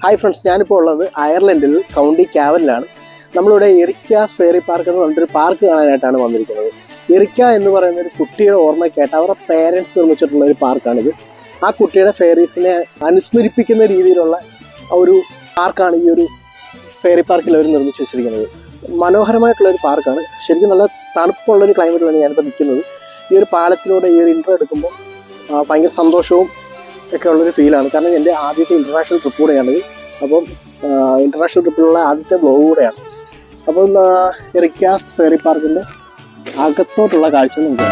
Hi friends, ഞാനിപ്പോൾ ഉള്ളത് അയർലൻഡിൽ കൗണ്ടി ക്യാവനിലാണ്. നമ്മളിവിടെ എറിക്കാസ് ഫെയറി പാർക്ക് എന്ന് പറഞ്ഞൊരു പാർക്ക് കാണാനായിട്ടാണ് വന്നിരിക്കുന്നത്. എറിക്ക എന്ന് പറയുന്ന ഒരു കുട്ടിയുടെ ഓർമ്മയ്ക്കായിട്ട് അവരുടെ പേരൻസ് നിർമ്മിച്ചിട്ടുള്ള ഒരു പാർക്കാണിത്. ആ കുട്ടിയുടെ ഫെയറീസിനെ അനുസ്മരിപ്പിക്കുന്ന രീതിയിലുള്ള ഒരു പാർക്കാണ് ഈ ഒരു ഫെയറി പാർക്കിൽ അവർ നിർമ്മിച്ച് വെച്ചിരിക്കുന്നത്. മനോഹരമായിട്ടുള്ളൊരു പാർക്കാണ്. ശരിക്കും നല്ല തണുപ്പുള്ളൊരു ക്ലൈമറ്റിലാണ് ഞാനിപ്പോൾ നിൽക്കുന്നത്. ഈ ഒരു പാലത്തിലൂടെ ഈ ഒരു ഇൻട്രോ എടുക്കുമ്പോൾ ഭയങ്കര സന്തോഷവും ഒക്കെ ഉള്ളൊരു ഫീലാണ്. കാരണം എൻ്റെ ആദ്യത്തെ ഇൻ്റർനാഷണൽ ട്രിപ്പ് കൂടെയാണിത്. അപ്പം ഇൻ്റർനാഷണൽ ട്രിപ്പിലുള്ള ആദ്യത്തെ ബ്ലോഗ് കൂടെയാണ്. അപ്പം എറിക്കാസ് ഫെയറി പാർക്കിൻ്റെ അകത്തോട്ടുള്ള കാഴ്ചകൾ നമുക്ക്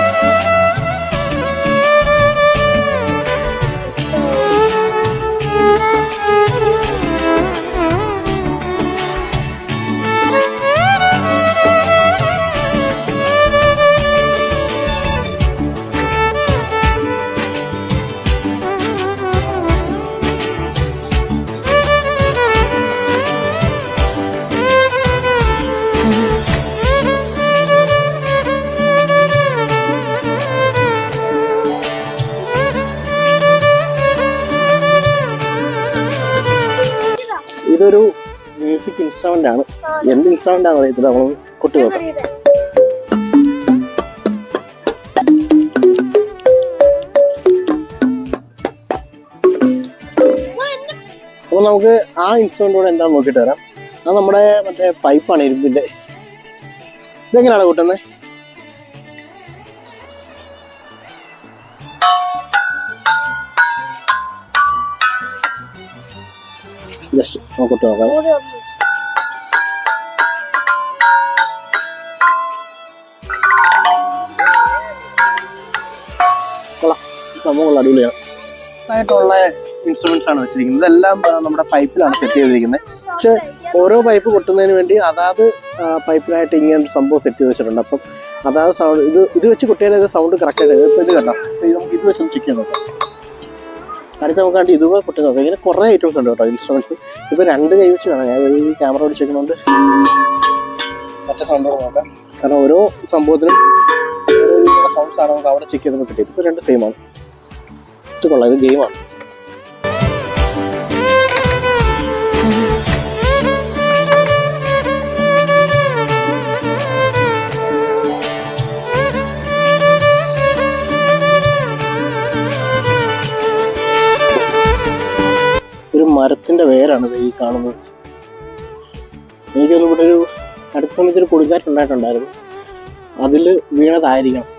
ഇതൊരു മ്യൂസിക് ഇൻസ്ട്രുമെന്റ് ആണ്. എന്ത് ഇൻസ്ട്രുമെന്റ് ആണ് അറിയത്തില്ല. നമ്മൾ കൊട്ടി നോക്കാം. അപ്പോൾ നമുക്ക് ആ ഇൻസ്ട്രുമെന്റ് കൂടെ എന്താണെന്ന് നോക്കിയിട്ട് വരാം. അത് നമ്മുടെ മറ്റേ പൈപ്പാണ്, ഇരുമ്പിന്റെ. ഇതെങ്ങനെയാണ് കൂട്ടുന്നത്? ജസ്റ്റ് നോക്കിട്ട് നോക്കാം. സംഭവങ്ങൾ അടിപൊളിയാണ്. ആയിട്ടുള്ള ഇൻസ്ട്രുമെന്റ്സ് ആണ് വെച്ചിരിക്കുന്നത്. ഇതെല്ലാം നമ്മുടെ പൈപ്പിലാണ് സെറ്റ് ചെയ്തിരിക്കുന്നത്. പക്ഷെ ഓരോ പൈപ്പ് കൊട്ടുന്നതിന് വേണ്ടി അതാത് പൈപ്പിനായിട്ട് ഇങ്ങനെ സംഭവം സെറ്റ് ചെയ്ത് വെച്ചിട്ടുണ്ട്. അപ്പം അതാത് സൗണ്ട് ഇത് വെച്ച് കുട്ടികളുടെ സൗണ്ട് കറക്റ്റ് ആയിട്ട് ഇപ്പം ഇത് കേട്ടോ. നമുക്ക് ഇത് വെച്ചൊന്ന് ചെക്ക് ചെയ്ത് നോക്കാം. അടുത്ത് നമുക്ക് കണ്ട് ഇതുപോലെ കൊട്ടി നോക്കാം. ഇങ്ങനെ കുറേ ഐറ്റംസ് ഉണ്ട് കേട്ടോ ഇൻസ്ട്രുമെന്റ്സ്. ഇപ്പോൾ 2 കൈ വെച്ച് കാണാം. ഞാൻ ഈ ക്യാമറ ഓടിച്ചേക്കുന്നതുകൊണ്ട് മറ്റേ സൗണ്ടോട് നോക്കാം. കാരണം ഓരോ സംഭവത്തിനും ഓരോ രീതിയിലുള്ള സൗണ്ട്സ് ആണ് നമുക്ക് അവിടെ ചെക്ക് ചെയ്തപ്പോൾ കിട്ടിയത്. ഇപ്പോൾ 2 സെയിം ആണ്. ഇത് കൊള്ളാം. ഇത് ഗെയിമാണ്. ഒരു മരത്തിന്റെ വേരാണ് ഈ കാണുന്നത്. എനിക്കൊന്നും ഇവിടെ അടുത്ത സമയത്ത് ഒരു കൊടുങ്കാറ്റുണ്ടായിട്ടുണ്ടായിരുന്നു. അതിൽ വീണതായിരിക്കണം.